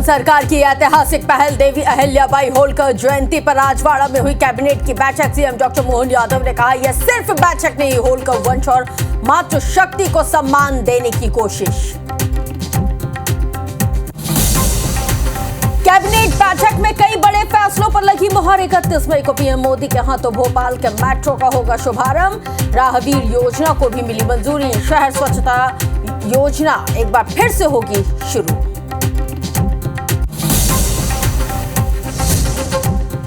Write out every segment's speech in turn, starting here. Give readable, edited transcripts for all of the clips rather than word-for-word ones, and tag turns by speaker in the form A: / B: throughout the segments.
A: मोहन सरकार की ऐतिहासिक पहल देवी अहिल्याबाई होलकर जयंती पर राजवाड़ा में हुई कैबिनेट की बैठक। सीएम डॉक्टर मोहन यादव ने कहा, यह सिर्फ बैठक नहीं, होलकर वंश और मातृशक्ति को सम्मान देने की कोशिश। कैबिनेट बैठक में कई बड़े फैसलों पर लगी मुहर। 31 मई को पीएम मोदी के हाथों भोपाल के मेट्रो का होगा शुभारंभ। राहगीर योजना को भी मिली मंजूरी। शहर स्वच्छता योजना एक बार फिर से होगी शुरू।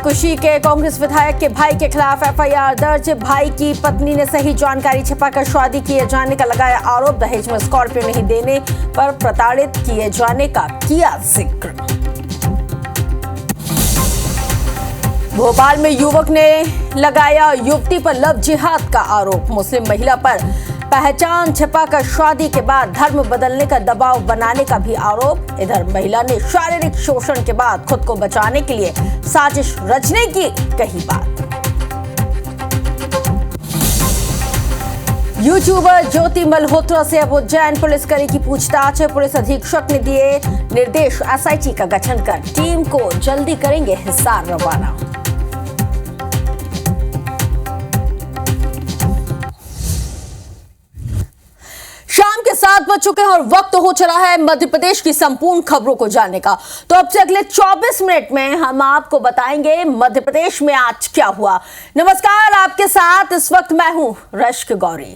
A: कुशी के कांग्रेस विधायक के भाई के खिलाफ एफआईआर दर्ज। भाई की पत्नी ने सही जानकारी छिपाकर शादी किए जाने का लगाया आरोप। दहेज में स्कॉर्पियो नहीं देने पर प्रताड़ित किए जाने का किया जिक्र। भोपाल में युवक ने लगाया युवती पर लव जिहाद का आरोप। मुस्लिम महिला पर पहचान छिपाकर शादी के बाद धर्म बदलने का दबाव बनाने का भी आरोप। इधर महिला ने शारीरिक शोषण के बाद खुद को बचाने के लिए साजिश रचने की कही बात। यूट्यूबर ज्योति मल्होत्रा से अब उज्जैन पुलिस करेगी पूछताछ। पुलिस अधीक्षक ने दिए निर्देश, एसआईटी का गठन कर टीम को जल्दी करेंगे हिसार रवाना। शाम के 7 बज चुके हैं और वक्त हो चला है मध्य प्रदेश की संपूर्ण खबरों को जानने का। तो अब से अगले 24 मिनट में हम आपको बताएंगे मध्य प्रदेश में आज क्या हुआ। नमस्कार, आपके साथ इस वक्त मैं हूं रश्क गौरी।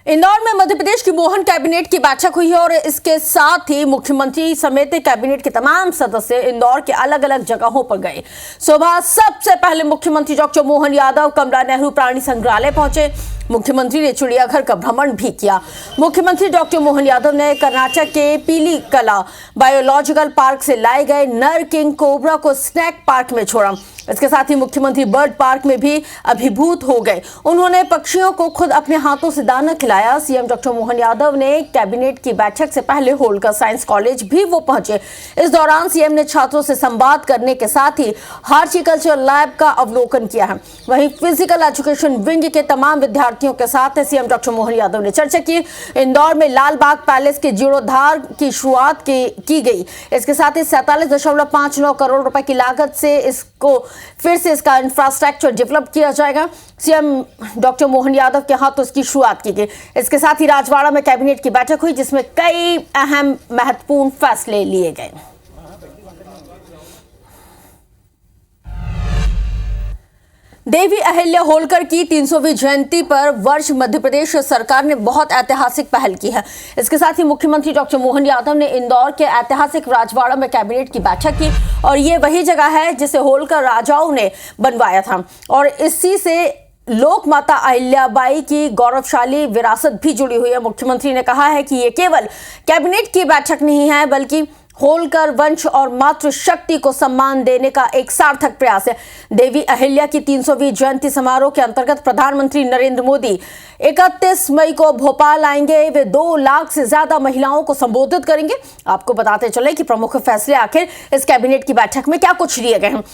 A: इंदौर में मध्य प्रदेश की मोहन कैबिनेट की बैठक हुई है और इसके साथ ही मुख्यमंत्री समेत कैबिनेट के तमाम सदस्य इंदौर के अलग अलग जगहों पर गए। सुबह सबसे पहले मुख्यमंत्री डॉक्टर मोहन यादव कमला नेहरू प्राणी संग्रहालय पहुंचे। मुख्यमंत्री ने चिड़ियाघर का भ्रमण भी किया। मुख्यमंत्री डॉक्टर मोहन यादव ने कर्नाटक के पीली कला बायोलॉजिकल पार्क से लाए गए नर किंग कोबरा को स्नैक पार्क में छोड़ा। इसके साथ ही मुख्यमंत्री बर्ड पार्क में भी अभिभूत हो गए। उन्होंने पक्षियों को खुद अपने हाथों से दाना खिलाया। सीएम डॉक्टर मोहन यादव ने कैबिनेट की बैठक से पहले होलकर साइंस कॉलेज भी वो पहुंचे। इस दौरान सीएम ने छात्रों से संवाद करने के साथ ही हार्टिकल्चर लैब का अवलोकन किया है। वहीं फिजिकल एजुकेशन विंग के तमाम विद्यार्थियों के साथ सीएम डॉक्टर मोहन यादव ने चर्चा की। इंदौर में लाल बाग पैलेस के जीर्णोद्धार की शुरुआत की गई। इसके साथ ही 47.59 करोड़ रुपए की लागत से इसको फिर से इसका इंफ्रास्ट्रक्चर डेवलप किया जाएगा। सीएम डॉक्टर मोहन यादव के हाथों इसकी शुरुआत की गई। इसके साथ ही राजवाड़ा में कैबिनेट की बैठक हुई जिसमें कई अहम महत्वपूर्ण फैसले लिए गए। देवी अहिल्या होलकर की 300वीं जयंती पर वर्ष मध्य प्रदेश सरकार ने बहुत ऐतिहासिक पहल की है। इसके साथ ही मुख्यमंत्री डॉक्टर मोहन यादव ने इंदौर के ऐतिहासिक राजवाड़ा में कैबिनेट की बैठक की और ये वही जगह है जिसे होलकर राजाओं ने बनवाया था और इसी से लोक माता अहिल्याबाई की गौरवशाली विरासत भी जुड़ी हुई है। मुख्यमंत्री ने कहा है कि ये केवल कैबिनेट की बैठक नहीं है बल्कि होलकर वंश और मातृशक्ति को सम्मान देने का एक सार्थक प्रयास है। देवी अहिल्या की 300वीं जयंती समारोह के अंतर्गत प्रधानमंत्री नरेंद्र मोदी 31 मई को भोपाल आएंगे। वे 2 लाख से ज्यादा महिलाओं को संबोधित करेंगे। आपको बताते चले कि प्रमुख फैसले आखिर इस कैबिनेट की बैठक में क्या कुछ लिए गए हैं।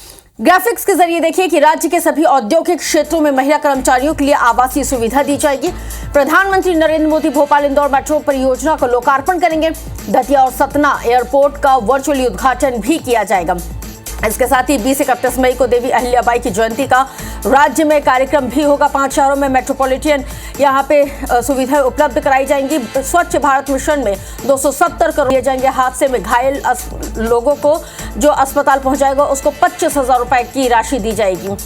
A: ग्राफिक्स के जरिए देखिए कि राज्य के सभी औद्योगिक क्षेत्रों में महिला कर्मचारियों के लिए आवासीय सुविधा दी जाएगी। प्रधानमंत्री नरेंद्र मोदी भोपाल इंदौर मेट्रो परियोजना का लोकार्पण करेंगे। दतिया और सतना एयरपोर्ट का वर्चुअली उद्घाटन भी किया जाएगा। इसके साथ ही 20-31 मई को देवी अहिल्याबाई की जयंती का राज्य में कार्यक्रम भी होगा। 5 शहरों में मेट्रोपॉलिटन यहाँ पे सुविधाएं उपलब्ध कराई जाएंगी। स्वच्छ भारत मिशन में 270 करोड़ दिए जाएंगे। हादसे में घायल लोगों को जो अस्पताल पहुंचाएगा उसको 25,000 रुपए की राशि दी जाएगी।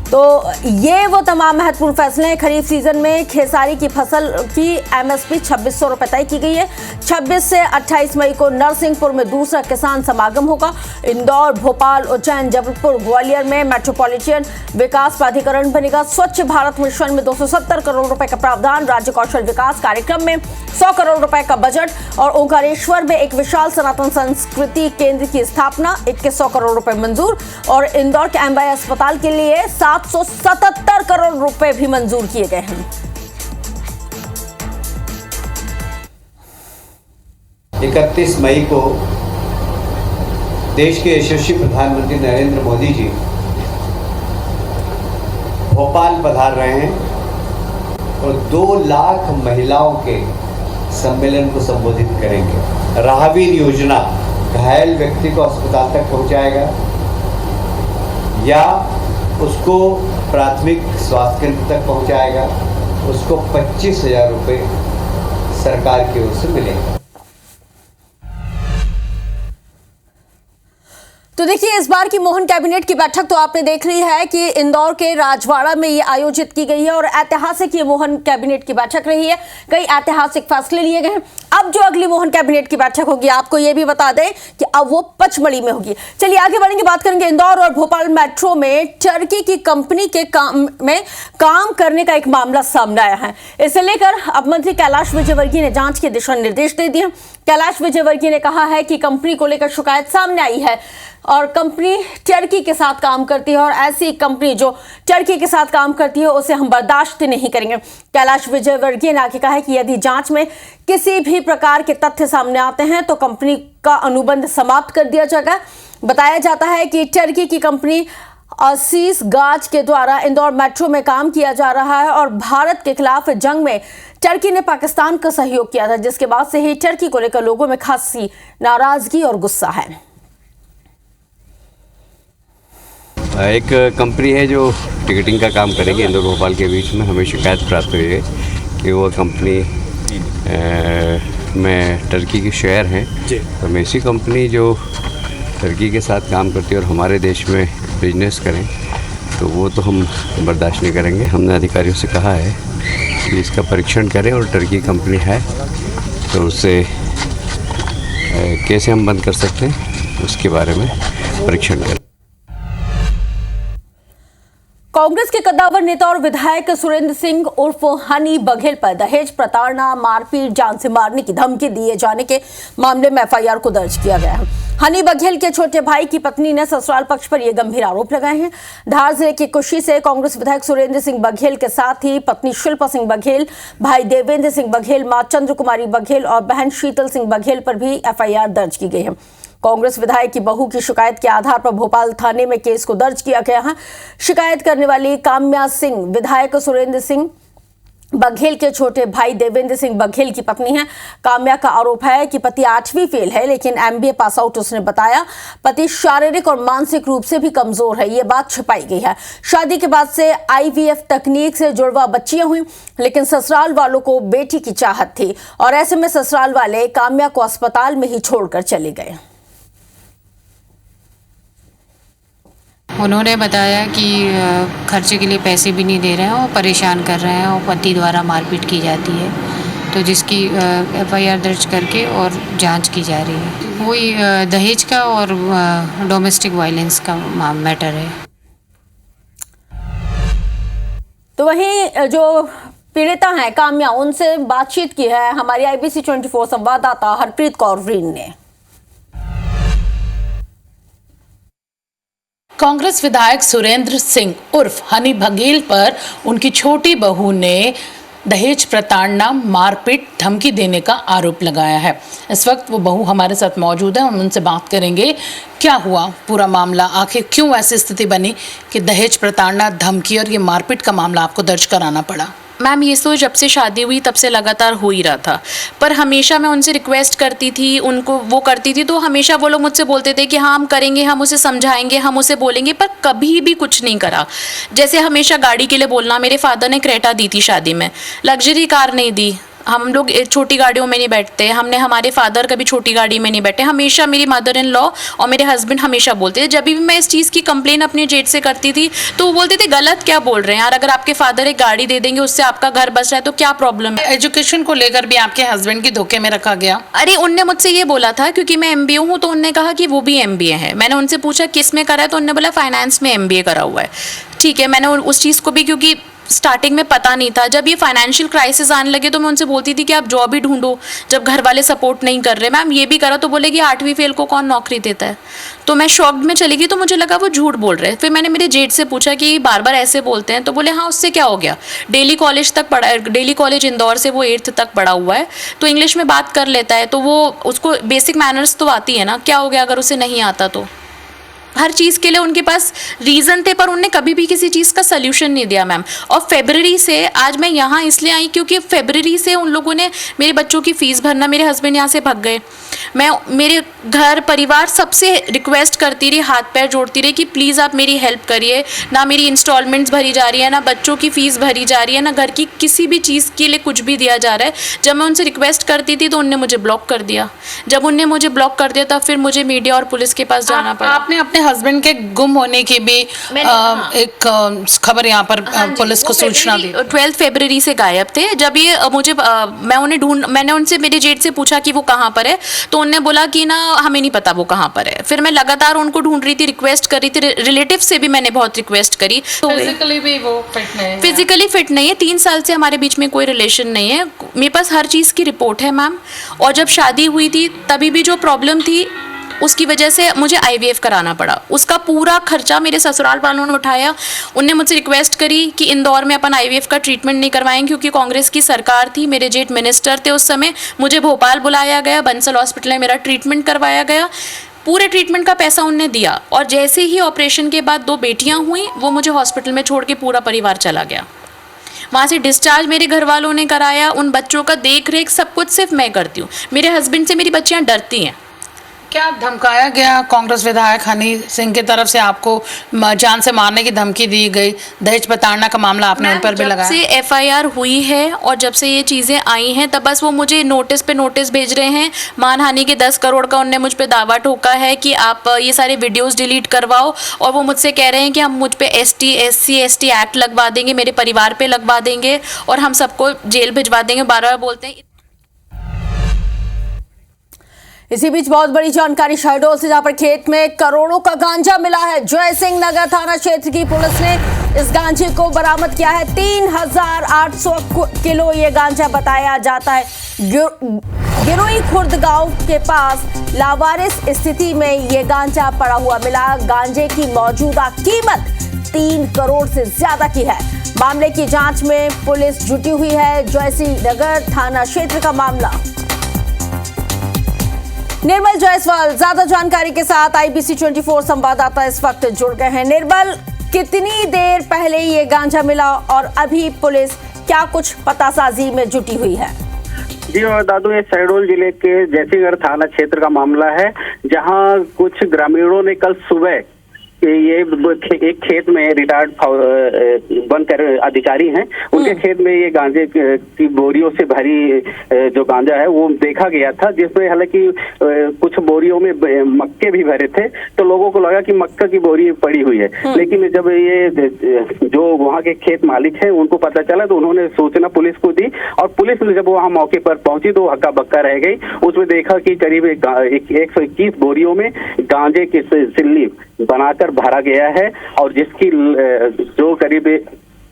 A: तो ये वो तमाम महत्वपूर्ण फैसले हैं। खरीफ सीजन में खेसारी की फसल की एमएसपी 2600 रुपए तय की गई है। 26 से 28 मई को नरसिंहपुर में दूसरा किसान समागम होगा। इंदौर, भोपाल, उज्जैन, जबलपुर, ग्वालियर में मेट्रोपॉलिटन विकास प्राधिकरण बनेगा। स्वच्छ भारत मिशन में 270 करोड़ रुपए का प्रावधान। राज्य कौशल विकास कार्यक्रम में 100 करोड़ रुपए का बजट और ओंकारेश्वर में एक विशाल सनातन संस्कृति केंद्र की स्थापना, 2100 करोड़ रुपए मंजूर और इंदौर के एमवाई अस्पताल के लिए 777 करोड़ रुपए भी मंजूर किए गए हैं।
B: 31 मई को देश के यशस्वी प्रधानमंत्री नरेंद्र मोदी जी भोपाल पधार रहे हैं और 2 लाख महिलाओं के सम्मेलन को संबोधित करेंगे। राहवीर योजना घायल व्यक्ति को अस्पताल तक पहुंचाएगा या उसको प्राथमिक स्वास्थ्य केंद्र तक पहुंचाएगा, उसको 25,000 रुपये सरकार की ओर से मिलेगा।
A: तो देखिए, इस बार की मोहन कैबिनेट की बैठक तो आपने देख रही है कि इंदौर के राजवाड़ा में ये आयोजित की गई है और ऐतिहासिक ये मोहन कैबिनेट की बैठक रही है। कई ऐतिहासिक फैसले लिए गए हैं। अब जो अगली मोहन कैबिनेट की बैठक होगी, आपको ये भी बता दें कि अब वो पचमढ़ी में होगी। चलिए आगे बढ़ेंगे, बात करेंगे इंदौर और भोपाल मेट्रो में टर्की की कंपनी के काम करने का एक मामला सामने आया है। इसे लेकर अब मंत्री कैलाश विजयवर्गीय ने जांच के दिशा निर्देश दे दिए। कैलाश विजयवर्गीय ने कहा है कि कंपनी को लेकर शिकायत सामने आई है और कंपनी टर्की के साथ काम करती है और ऐसी कंपनी जो टर्की के साथ काम करती है उसे हम बर्दाश्त नहीं करेंगे। कैलाश विजयवर्गीय ने आगे कहा है कि यदि जांच में किसी भी प्रकार के तथ्य सामने आते हैं तो कंपनी का अनुबंध समाप्त कर दिया जाएगा। बताया जाता है कि टर्की की कंपनी असीस गाज के द्वारा इंदौर मेट्रो में काम किया जा रहा है और भारत के खिलाफ जंग में टर्की ने पाकिस्तान का सहयोग किया था, जिसके बाद से ही टर्की को लेकर लोगों में खासी नाराजगी और गुस्सा है।
C: एक कंपनी है जो टिकटिंग का काम करेगी इंदौर भोपाल के बीच में। हमें शिकायत प्राप्त हुई है कि वो कंपनी में टर्की के शेयर हैं। तो हम ऐसी कंपनी जो टर्की के साथ काम करती है और हमारे देश में बिजनेस करें तो वो तो हम बर्दाश्त नहीं करेंगे। हमने अधिकारियों से कहा है कि इसका परीक्षण करें और टर्की कंपनी है तो उससे कैसे हम बंद कर सकते हैं उसके बारे में परीक्षण करें।
A: कांग्रेस के कद्दावर नेता और विधायक सुरेंद्र सिंह उर्फ हनी बघेल पर दहेज प्रताड़ना, मारपीट, जान से मारने की धमकी दिए जाने के मामले में एफआईआर को दर्ज किया गया है। हनी बघेल के छोटे भाई की पत्नी ने ससुराल पक्ष पर यह गंभीर आरोप लगाए हैं। धार जिले के कुशी से कांग्रेस विधायक सुरेंद्र सिंह बघेल के साथ ही पत्नी शिल्पा सिंह बघेल, भाई देवेंद्र सिंह बघेल, मां चंद्र कुमारी बघेल और बहन शीतल सिंह बघेल पर भी एफआईआर दर्ज की गई है। कांग्रेस विधायक की बहू की शिकायत के आधार पर भोपाल थाने में केस को दर्ज किया गया है। शिकायत करने वाली काम्या सिंह विधायक सुरेंद्र सिंह बघेल के छोटे भाई देवेंद्र सिंह बघेल की पत्नी है। काम्या का आरोप है कि पति 8वीं फेल है लेकिन एमबीए पास आउट। उसने बताया पति शारीरिक और मानसिक रूप से भी कमजोर है। ये बात छिपाई गई है। शादी के बाद से आईवीएफ तकनीक से जुड़वा बच्चियां हुई लेकिन ससुराल वालों को बेटी की चाहत थी और ऐसे में ससुराल वाले काम्या को अस्पताल में ही छोड़कर चले गए।
D: उन्होंने बताया कि खर्चे के लिए पैसे भी नहीं दे रहे हैं और परेशान कर रहे हैं और पति द्वारा मारपीट की जाती है, तो जिसकी एफआईआर दर्ज करके और जांच की जा रही है। वही दहेज का और डोमेस्टिक वायलेंस का मैटर है।
A: तो वहीं जो पीड़िता हैं काम्या, उनसे बातचीत की है हमारी आईबीसी 24 संवाददाता हरप्रीत कौर व्रीन ने।
E: कांग्रेस विधायक सुरेंद्र सिंह उर्फ हनी बघेल पर उनकी छोटी बहू ने दहेज प्रताड़ना, मारपीट, धमकी देने का आरोप लगाया है। इस वक्त वो बहू हमारे साथ मौजूद है। हम उनसे बात करेंगे क्या हुआ पूरा मामला, आखिर क्यों ऐसी स्थिति बनी कि दहेज प्रताड़ना, धमकी और ये मारपीट का मामला आपको दर्ज कराना पड़ा।
F: मैम ये तो जब से शादी हुई तब से लगातार हो ही रहा था, पर हमेशा मैं उनसे रिक्वेस्ट करती थी, उनको वो करती थी तो हमेशा वो लोग मुझसे बोलते थे कि हाँ हम करेंगे, हम उसे समझाएंगे, हम उसे बोलेंगे, पर कभी भी कुछ नहीं करा। जैसे हमेशा गाड़ी के लिए बोलना, मेरे फादर ने क्रेटा दी थी शादी में, लग्जरी कार नहीं दी। हम लोग छोटी गाड़ियों में नहीं बैठते, हमने हमारे फादर कभी छोटी गाड़ी में नहीं बैठे। हमेशा मेरी मदर इन लॉ और मेरे हस्बैंड हमेशा बोलते थे, जब भी मैं इस चीज़ की कंप्लेन अपने जेठ से करती थी तो वो बोलते थे गलत क्या बोल रहे हैं यार, अगर आपके फादर एक गाड़ी दे देंगे उससे आपका घर बच रहा है तो क्या प्रॉब्लम है।
E: एजुकेशन को लेकर भी आपके हस्बैंड की धोखे में रखा गया।
F: अरे उनने मुझसे ये बोला था क्योंकि मैं एमबीए हूँ तो उनने कहा कि वो भी एमबीए है। मैंने उनसे पूछा किस में करा है तो उन्होंने बोला फाइनेंस में एमबीए करा हुआ है। ठीक है, मैंने उस चीज़ को भी, क्योंकि स्टार्टिंग में पता नहीं था। जब ये फाइनेंशियल क्राइसिस आने लगे तो मैं उनसे बोलती थी कि आप जॉब ही ढूंढो, जब घर वाले सपोर्ट नहीं कर रहे। मैम ये भी करा तो बोलेगी 8वीं फेल को कौन नौकरी देता है। तो मैं शॉक्ड में चली गई, तो मुझे लगा वो झूठ बोल रहे हैं। फिर मैंने मेरे जेठ से पूछा कि बार बार ऐसे बोलते हैं, तो बोले हाँ उससे क्या हो गया, डेली कॉलेज तक पढ़ा, डेली कॉलेज इंदौर से वो 8th तक पढ़ा हुआ है, तो इंग्लिश में बात कर लेता है, तो वो उसको बेसिक मैनर्स तो आती है ना, क्या हो गया अगर उसे नहीं आता तो। हर चीज़ के लिए उनके पास रीज़न थे, पर उनने कभी भी किसी चीज़ का सल्यूशन नहीं दिया मैम। और फरवरी से आज मैं यहाँ इसलिए आई क्योंकि फरवरी से उन लोगों ने मेरे बच्चों की फ़ीस भरना, मेरे हस्बैंड यहाँ से भाग गए, मैं मेरे घर परिवार सबसे रिक्वेस्ट करती रही, हाथ पैर जोड़ती रही कि प्लीज़ आप मेरी हेल्प करिए। ना मेरी इंस्टॉलमेंट्स भरी जा रही है, ना बच्चों की फ़ीस भरी जा रही है, ना घर की किसी भी चीज़ के लिए कुछ भी दिया जा रहा है। जब मैं उनसे रिक्वेस्ट करती थी तो उनने मुझे ब्लॉक कर दिया। जब उनने मुझे ब्लॉक कर दिया तब फिर मुझे मीडिया और पुलिस के पास जाना पड़ा।
E: आपने अपने हस्बैंड के गुम होने की भी एक खबर यहाँ पर पुलिस को सूचना दी।
F: 12 फरवरी से गायब थे। जब ये मुझे मैंने उनसे, मेरे जेठ से पूछा कि वो कहाँ पर है, तो उनने बोला कि ना हमें नहीं पता वो कहाँ पर है। फिर मैं लगातार उनको ढूंढ रही थी, रिक्वेस्ट कर रही थी, रिलेटिव से भी मैंने बहुत रिक्वेस्ट करी। तो
E: फिजिकली भी वो फिट नहीं है।
F: फिजिकली फिट नहीं है, 3 साल से हमारे बीच में कोई रिलेशन नहीं है। मेरे पास हर चीज़ की रिपोर्ट है मैम। और जब शादी हुई थी तभी भी जो प्रॉब्लम थी उसकी वजह से मुझे IVF कराना पड़ा। उसका पूरा खर्चा मेरे ससुराल वालों ने उठाया। उनने मुझसे रिक्वेस्ट करी कि इंदौर में अपन IVF का ट्रीटमेंट नहीं करवाएंगे क्योंकि कांग्रेस की सरकार थी, मेरे जेठ मिनिस्टर थे उस समय। मुझे भोपाल बुलाया गया, बंसल हॉस्पिटल में मेरा ट्रीटमेंट करवाया गया। पूरे ट्रीटमेंट का पैसा उनने दिया और जैसे ही ऑपरेशन के बाद 2 बेटियाँ हुई, वो मुझे हॉस्पिटल में छोड़ के पूरा परिवार चला गया। वहाँ से डिस्चार्ज मेरे घर वालों ने कराया। उन बच्चों का देख रेख सब कुछ सिर्फ मैं करती हूँ। मेरे हस्बैंड से मेरी बच्चियाँ डरती हैं।
E: क्या धमकाया गया? कांग्रेस विधायक हनी सिंह की तरफ से आपको जान से मारने की धमकी दी गई, दहेज प्रताड़ना का मामला आपने उन पर भी लगाया?
F: जब से FIR हुई है और जब से ये चीज़ें आई हैं तब बस वो मुझे नोटिस पे नोटिस भेज रहे हैं। मानहानि के 10 करोड़ का उनने मुझ पे दावा ठोका है कि आप ये सारे वीडियोस डिलीट करवाओ, और वो मुझसे कह रहे हैं कि हम मुझ पे ST SC ST एक्ट लगवा देंगे, मेरे परिवार पे लगवा देंगे और हम सबको जेल भिजवा देंगे। बार-बार बोलते हैं।
A: इसी बीच बहुत बड़ी जानकारी शहडोल से, जहां पर खेत में करोड़ों का गांजा मिला है। जय सिंह नगर थाना क्षेत्र की पुलिस ने इस गांजे को बरामद किया है। 3800 किलो ये गांजा बताया जाता है। गिरोई खुर्द गांव के पास लावारिस स्थिति में ये गांजा पड़ा हुआ मिला। गांजे की मौजूदा कीमत 3 करोड़ से ज्यादा की है। मामले की जांच में पुलिस जुटी हुई है। जय सिंह नगर थाना क्षेत्र का मामला। निर्मल जायसवाल ज्यादा जानकारी के साथ IBC 24 संवाददाता इस वक्त जुड़ गए हैं। निर्मल, कितनी देर पहले ये गांजा मिला और अभी पुलिस क्या कुछ पतासाजी में जुटी हुई है?
G: जी मैं बता दूं, ये शहडोल जिले के जयसिंहगढ़ थाना क्षेत्र का मामला है, जहां कुछ ग्रामीणों ने कल सुबह ये एक खेत में रिटायर्ड वन अधिकारी हैं, उनके खेत में ये गांजे की बोरियों से भरी जो गांजा है वो देखा गया था, जिसमें हालांकि कुछ बोरियों में मक्के भी भरे थे। तो लोगों को लगा कि मक्का की बोरी पड़ी हुई है, लेकिन जब ये जो वहाँ के खेत मालिक हैं उनको पता चला तो उन्होंने सूचना पुलिस को दी, और पुलिस ने जब वहाँ मौके पर पहुंची तो हक्का बक्का रह गई। उसमें देखा कि करीब 121 बोरियों में गांजे की सिल्ली बनाकर भरा गया है, और जिसकी जो करीब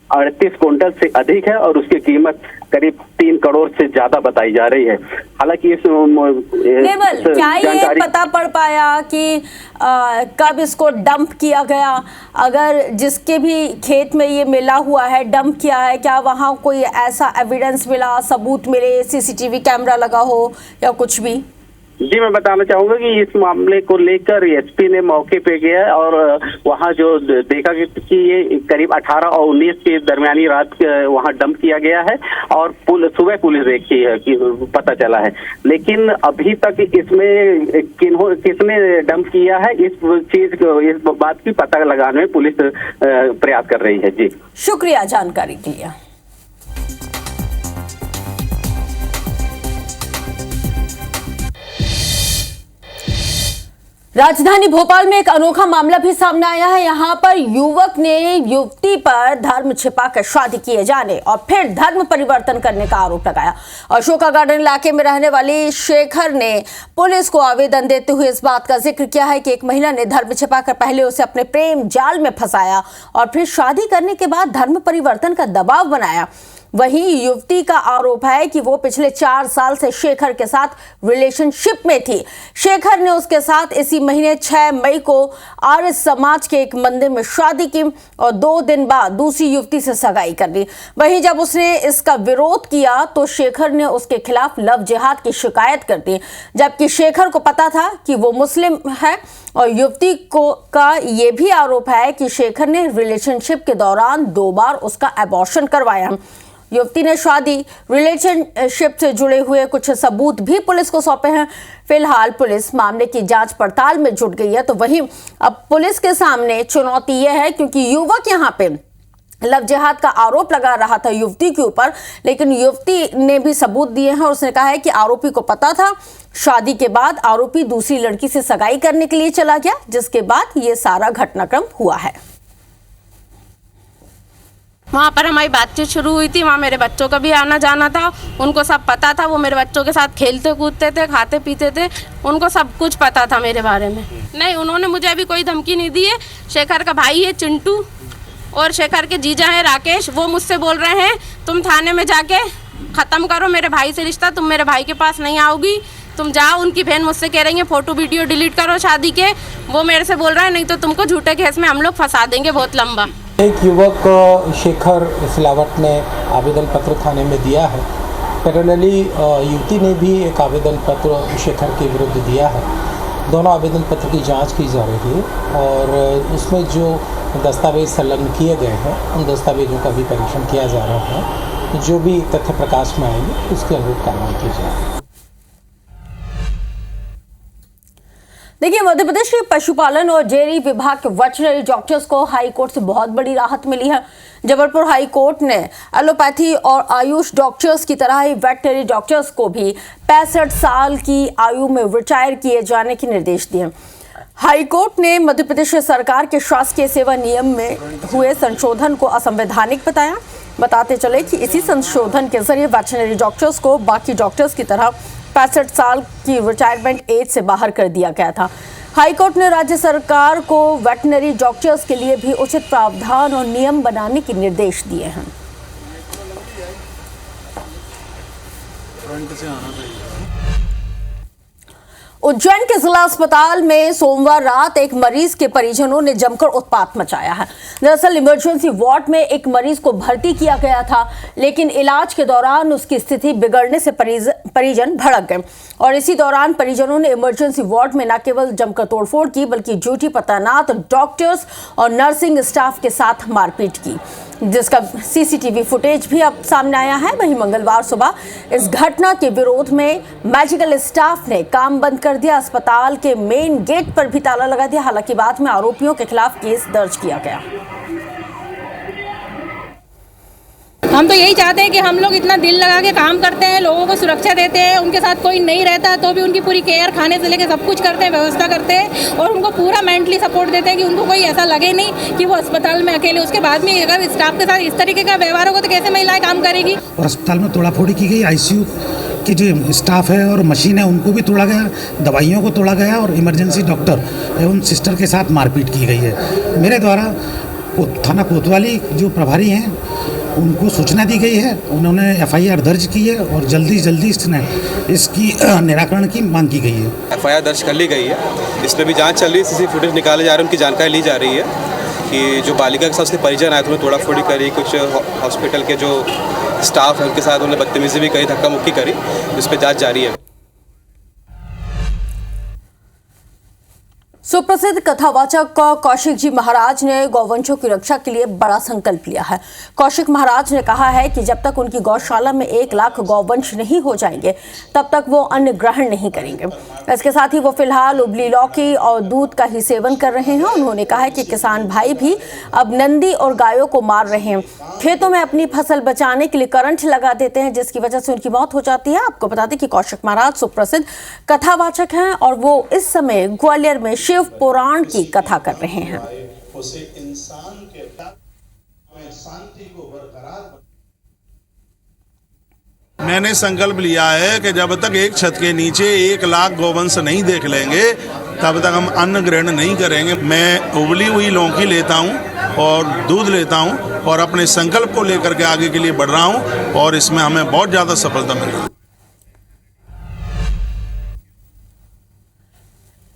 G: 38 कुंटल से अधिक है और उसकी कीमत करीब 3 करोड़ से ज्यादा बताई जा रही है। हालांकि इस
A: निर्मल, क्या ये पता पड़ पाया कि कब इसको डंप किया गया? अगर जिसके भी खेत में ये मिला हुआ है डंप किया है, क्या वहाँ कोई ऐसा एविडेंस मिला, सबूत मिले, CCTV कैमरा लगा हो या कुछ भी?
G: जी मैं बताना चाहूंगा कि इस मामले को लेकर SP ने मौके पे गया और वहां जो देखा कि ये करीब 18 और 19 के दरमियानी रात वहां डंप किया गया है, और सुबह पुलिस देखी है कि पता चला है। लेकिन अभी तक इसमें किसने डंप किया है इस बात की पता लगाने में पुलिस प्रयास कर रही है। जी
A: शुक्रिया जानकारी के लिए। राजधानी भोपाल में एक अनोखा मामला भी सामने आया है। यहाँ पर युवक ने युवती पर धर्म छिपाकर शादी किए जाने और फिर धर्म परिवर्तन करने का आरोप लगाया। अशोका गार्डन इलाके में रहने वाले शेखर ने पुलिस को आवेदन देते हुए इस बात का जिक्र किया है कि एक महिला ने धर्म छिपाकर पहले उसे अपने प्रेम जाल में फंसाया और फिर शादी करने के बाद धर्म परिवर्तन का दबाव बनाया। वहीं युवती का आरोप है कि वो पिछले 4 साल से शेखर के साथ रिलेशनशिप में थी। शेखर ने उसके साथ इसी महीने 6 मई को आर्य समाज के एक मंदिर में शादी की और 2 दिन बाद दूसरी युवती से सगाई कर ली। वहीं जब उसने इसका विरोध किया तो शेखर ने उसके खिलाफ लव जिहाद की शिकायत कर दी, जबकि शेखर को पता था कि वो मुस्लिम है। और युवती का ये भी आरोप है कि शेखर ने रिलेशनशिप के दौरान 2 बार उसका अबॉर्शन करवाया। युवती ने शादी रिलेशनशिप से जुड़े हुए कुछ सबूत भी पुलिस को सौंपे हैं। फिलहाल पुलिस मामले की जांच पड़ताल में जुट गई है। तो वहीं अब पुलिस के सामने चुनौती यह है क्योंकि युवक यहां पे लव जिहाद का आरोप लगा रहा था युवती के ऊपर, लेकिन युवती ने भी सबूत दिए हैं और उसने कहा है कि आरोपी को पता था। शादी के बाद आरोपी दूसरी लड़की से सगाई करने के लिए चला गया, जिसके बाद ये सारा घटनाक्रम हुआ है।
H: वहाँ पर हमारी बातचीत शुरू हुई थी। वहाँ मेरे बच्चों का भी आना जाना था, उनको सब पता था। वो मेरे बच्चों के साथ खेलते कूदते थे, खाते पीते थे, उनको सब कुछ पता था मेरे बारे में। नहीं, उन्होंने मुझे अभी कोई धमकी नहीं दी है। शेखर का भाई है चिंटू और शेखर के जीजा हैं राकेश, वो मुझसे बोल रहे हैं तुम थाने में जाके ख़त्म करो मेरे भाई से रिश्ता, तुम मेरे भाई के पास नहीं आओगी, तुम जाओ। उनकी बहन मुझसे कह रही है फ़ोटो वीडियो डिलीट करो शादी के। वो मेरे से बोल रहे हैं नहीं तो तुमको झूठे केस में हम लोग फंसा देंगे बहुत लंबा।
I: एक युवक शेखर सिलावट ने आवेदन पत्र थाने में दिया है। पैरेलली युवती ने भी एक आवेदन पत्र शेखर के विरुद्ध दिया है। दोनों आवेदन पत्र की जांच की जा रही है और उसमें जो दस्तावेज संलग्न किए गए हैं उन दस्तावेजों का भी परीक्षण किया जा रहा है। जो भी तथ्य प्रकाश में आएंगे उसके अनुरूप कार्रवाई की जाएगी।
A: देखिए, मध्य प्रदेश के पशुपालन और डेयरी विभाग के वेटरनरी डॉक्टर्स को हाई कोर्ट से बहुत बड़ी राहत मिली है। जबलपुर हाई कोर्ट ने एलोपैथी और आयुष डॉक्टर्स की तरह ही वेटरनरी डॉक्टर्स को भी 65 साल की आयु में रिटायर किए जाने के निर्देश दिए। हाई कोर्ट ने मध्य प्रदेश सरकार के शासकीय सेवा नियम में हुए संशोधन को असंवैधानिक बताया। बताते चले कि इसी संशोधन के जरिए वेटरनरी डॉक्टर्स को बाकी डॉक्टर्स की तरह 65 साल की रिटायरमेंट एज से बाहर कर दिया गया था। हाईकोर्ट ने राज्य सरकार को वेटरनरी डॉक्टर्स के लिए भी उचित प्रावधान और नियम बनाने के निर्देश दिए हैं। उज्जैन के जिला अस्पताल में सोमवार रात एक मरीज के परिजनों ने जमकर उत्पात मचाया है। दरअसल इमरजेंसी वार्ड में एक मरीज को भर्ती किया गया था, लेकिन इलाज के दौरान उसकी स्थिति बिगड़ने से परिजन भड़क गए और इसी दौरान परिजनों ने इमरजेंसी वार्ड में न केवल जमकर तोड़फोड़ की बल्कि ड्यूटी पर तैनात डॉक्टर्स और नर्सिंग स्टाफ के साथ मारपीट की, जिसका सीसीटीवी फुटेज भी अब सामने आया है। वहीं मंगलवार सुबह इस घटना के विरोध में मेडिकल स्टाफ ने काम बंद कर दिया। अस्पताल के मेन गेट पर भी ताला लगा दिया। हालांकि बाद में आरोपियों के खिलाफ केस दर्ज किया गया।
J: हम तो यही चाहते हैं कि हम लोग इतना दिल लगा के काम करते हैं, लोगों को सुरक्षा देते हैं, उनके साथ कोई नहीं रहता तो भी उनकी पूरी केयर, खाने से लेकर सब कुछ करते हैं, व्यवस्था करते हैं और उनको पूरा मेंटली सपोर्ट देते हैं कि उनको कोई ऐसा लगे नहीं कि वो अस्पताल में अकेले। उसके बाद में अगर स्टाफ के साथ इस तरीके का व्यवहार होगा तो कैसे महिलाएं काम करेगी।
K: और अस्पताल में तोड़ाफोड़ी की गई, ICU की जो स्टाफ है और मशीन है उनको भी तोड़ा गया, दवाइयों को तोड़ा गया और इमरजेंसी डॉक्टर एवं सिस्टर के साथ मारपीट की गई है। मेरे द्वारा थाना कोतवाली जो प्रभारी हैं उनको सूचना दी गई है, उन्होंने FIR दर्ज की है और जल्दी इसकी निराकरण की मांग की गई है।
L: FIR दर्ज कर ली गई है, इसमें भी जांच चल रही है, CCTV फुटेज निकाले जा रहे हैं, उनकी जानकारी ली जा रही है कि जो बालिका के साथ उसके परिजन आए थे उन्होंने तोड़ाफोड़ी करी, कुछ हॉस्पिटल के जो स्टाफ है उनके साथ उन्होंने बदतमीजी भी करी, धक्का मुक्की करी, इस पर जाँच जारी है।
A: सुप्रसिद्ध कथावाचक कौशिक जी महाराज ने गौवंशों की रक्षा के लिए बड़ा संकल्प लिया है। कौशिक महाराज ने कहा है कि जब तक उनकी गौशाला में 1 लाख गौवंश नहीं हो जाएंगे तब तक वो अन्न ग्रहण नहीं करेंगे। इसके साथ ही वो फिलहाल उबली लौकी और दूध का ही सेवन कर रहे हैं। उन्होंने कहा है कि किसान भाई भी अब नंदी और गायों को मार रहे हैं, खेतों में अपनी फसल बचाने के लिए करंट लगा देते हैं, जिसकी वजह से उनकी मौत हो जाती है। आपको बता दें कि कौशिक महाराज सुप्रसिद्ध कथावाचक हैं और वो इस समय ग्वालियर में शिव पुराण की कथा कर रहे हैं।
M: उसे इंसान के में शांति को बरकरार। मैंने संकल्प लिया है कि जब तक एक छत के नीचे 1 लाख गौवंश नहीं देख लेंगे तब तक हम अन्न ग्रहण नहीं करेंगे। मैं उबली हुई लौकी लेता हूं और दूध लेता हूं और अपने संकल्प को लेकर के आगे के लिए बढ़ रहा हूं और इसमें हमें बहुत ज़्यादा सफलता मिल रही है।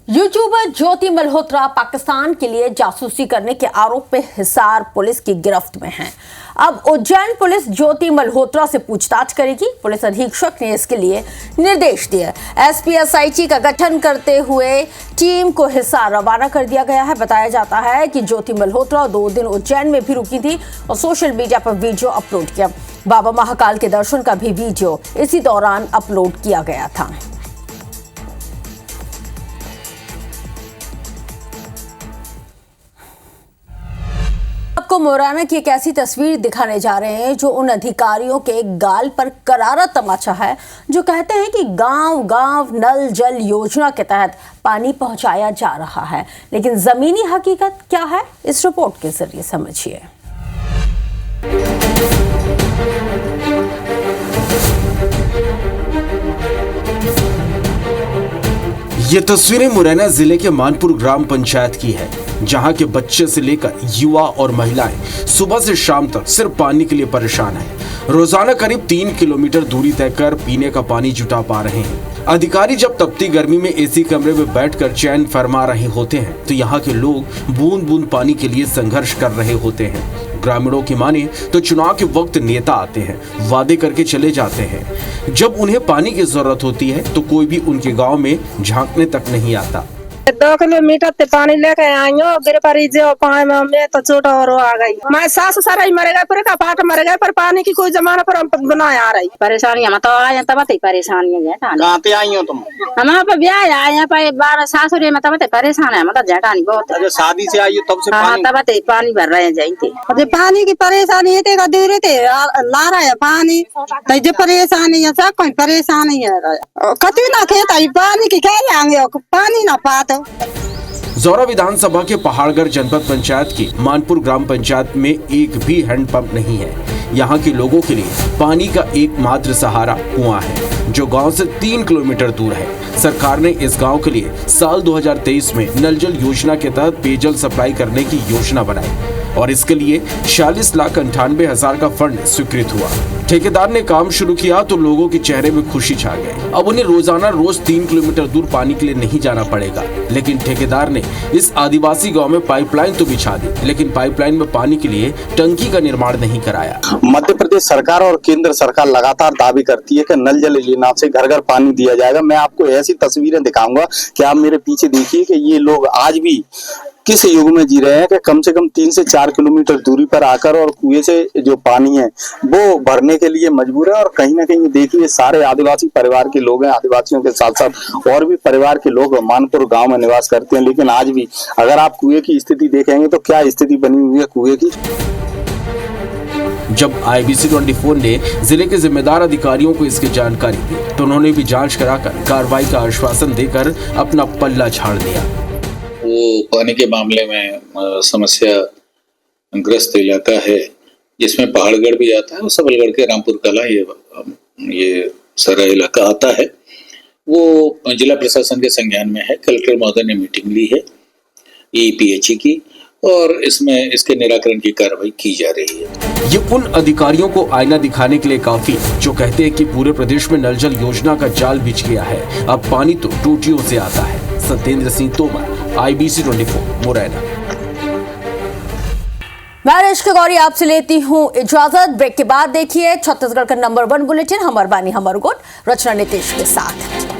A: यूट्यूबर ज्योति मल्होत्रा पाकिस्तान के लिए जासूसी करने के आरोप में हिसार पुलिस की गिरफ्त में हैं। अब उज्जैन पुलिस ज्योति मल्होत्रा से पूछताछ करेगी। पुलिस अधीक्षक ने इसके लिए निर्देश दिए। एसपीएसआईटी का गठन करते हुए टीम को हिसार रवाना कर दिया गया है। बताया जाता है कि ज्योति मल्होत्रा 2 दिन उज्जैन में भी रुकी थी और सोशल मीडिया पर वीडियो अपलोड किया। बाबा महाकाल के दर्शन का भी वीडियो इसी दौरान अपलोड किया गया था। आपको मुरैना की एक ऐसी तस्वीर दिखाने जा रहे हैं जो उन अधिकारियों के गाल पर करारा तमाचा है जो कहते हैं कि गांव-गांव नल जल योजना के तहत पानी पहुंचाया जा रहा है, लेकिन जमीनी हकीकत क्या है, इस रिपोर्ट के जरिए समझिए।
N: ये तस्वीरें मुरैना जिले के मानपुर ग्राम पंचायत की है, जहां के बच्चे से लेकर युवा और महिलाएं सुबह से शाम तक सिर्फ पानी के लिए परेशान हैं। रोजाना करीब 3 किलोमीटर दूरी तय कर पीने का पानी जुटा पा रहे हैं। अधिकारी जब तपती गर्मी में एसी कमरे में बैठकर चैन फरमा रहे होते हैं तो यहाँ के लोग बूंद बूंद पानी के लिए संघर्ष कर रहे होते हैं। ग्रामीणों की माने तो चुनाव के वक्त नेता आते हैं, वादे करके चले जाते हैं। जब उन्हें पानी की जरूरत होती है तो कोई भी उनके गांव में झांकने तक नहीं आता।
J: 2 किलोमीटर ते पानी लेके आई हूँ, गिर पड़ी जो पाए में तो चोट और आ गई। मैं सास सारा ही मर गए, पूरे का पाट मर गए, पर पानी की कोई जमाना पर हम बनाया आ रही। परेशानियां मत आए तब परेशानियां जेठानी।
O: कहाँ पे आई हो तुम?
J: हम यहाँ पे ब्याह आए हैं, पर 12 सासुरे में तब परेशान है, मतलब जेठानी बहुत।
O: अच्छा, शादी से आई हो तब से पानी?
J: तब पानी भर रहे हैं जाते। पानी की परेशानी है, दूर थे ला रहा है पानी, जो परेशानी है सब कोई परेशानी है। कति ना खेत पानी की क्या लाएंगे, पानी ना पाते।
N: जौरा विधानसभा के पहाड़गढ़ जनपद पंचायत की मानपुर ग्राम पंचायत में एक भी हैंडपंप नहीं है। यहाँ के लोगों के लिए पानी का एकमात्र सहारा कुआं है, जो गांव से 3 किलोमीटर दूर है। सरकार ने इस गांव के लिए साल 2023 में नल जल योजना के तहत पेयजल सप्लाई करने की योजना बनाई और इसके लिए 46,98,000 का फंड स्वीकृत हुआ। ठेकेदार ने काम शुरू किया तो लोगों के चेहरे में खुशी छा गई। अब उन्हें रोजाना रोज 3 किलोमीटर दूर पानी के लिए नहीं जाना पड़ेगा। लेकिन ठेकेदार ने इस आदिवासी गांव में पाइपलाइन तो बिछा दी, लेकिन पाइपलाइन में पानी के लिए टंकी का निर्माण नहीं कराया।
O: मध्य प्रदेश सरकार और केंद्र सरकार लगातार दावे करती है कि नल जल योजना से घर घर पानी दिया जाएगा। मैं आपको ऐसी तस्वीरें दिखाऊंगा कि आप मेरे पीछे देखिए कि ये लोग आज भी किस युग में जी रहे हैं कि कम से कम 3 से 4 किलोमीटर दूरी पर आकर और कुएं से जो पानी है वो भरने के लिए मजबूर है। और कहीं ना कहीं देखिए सारे आदिवासी परिवार के लोग हैं, आदिवासियों के साथ साथ और भी परिवार के लोग मानपुर गांव में निवास करते हैं, लेकिन आज भी अगर आप कुएं की स्थिति देखेंगे तो क्या स्थिति बनी हुई है कुएं की।
N: जब IBC 24 ने जिले के जिम्मेदार अधिकारियों को इसकी जानकारी दी तो उन्होंने भी जांच कराकर कार्रवाई का आश्वासन देकर अपना पल्ला झाड़ दिया।
P: वो पानी के मामले में समस्या ग्रस्त इलाका है, जिसमें पहाड़गढ़ भी आता है और सबलगढ़ के रामपुर कला ये सारा इलाका आता है। वो जिला प्रशासन के संज्ञान में है। कलेक्टर महोदय ने मीटिंग ली है EPHE की और इसमें इसके निराकरण की कार्रवाई की जा रही है।
N: ये उन अधिकारियों को आईना दिखाने के लिए काफी जो कहते हैं कि पूरे प्रदेश में नल जल योजना का जाल बिछ गया है, अब पानी तो टूटियों से आता है। सत्येंद्र सिंह तोमर, IBC 24 मुरैना।
A: मैं रिश्क गौरी आपसे लेती हूँ इजाजत। ब्रेक के बाद देखिए छत्तीसगढ़ का नंबर 1 बुलेटिन हमर बानी हमर गोट, रचना नितेश के साथ।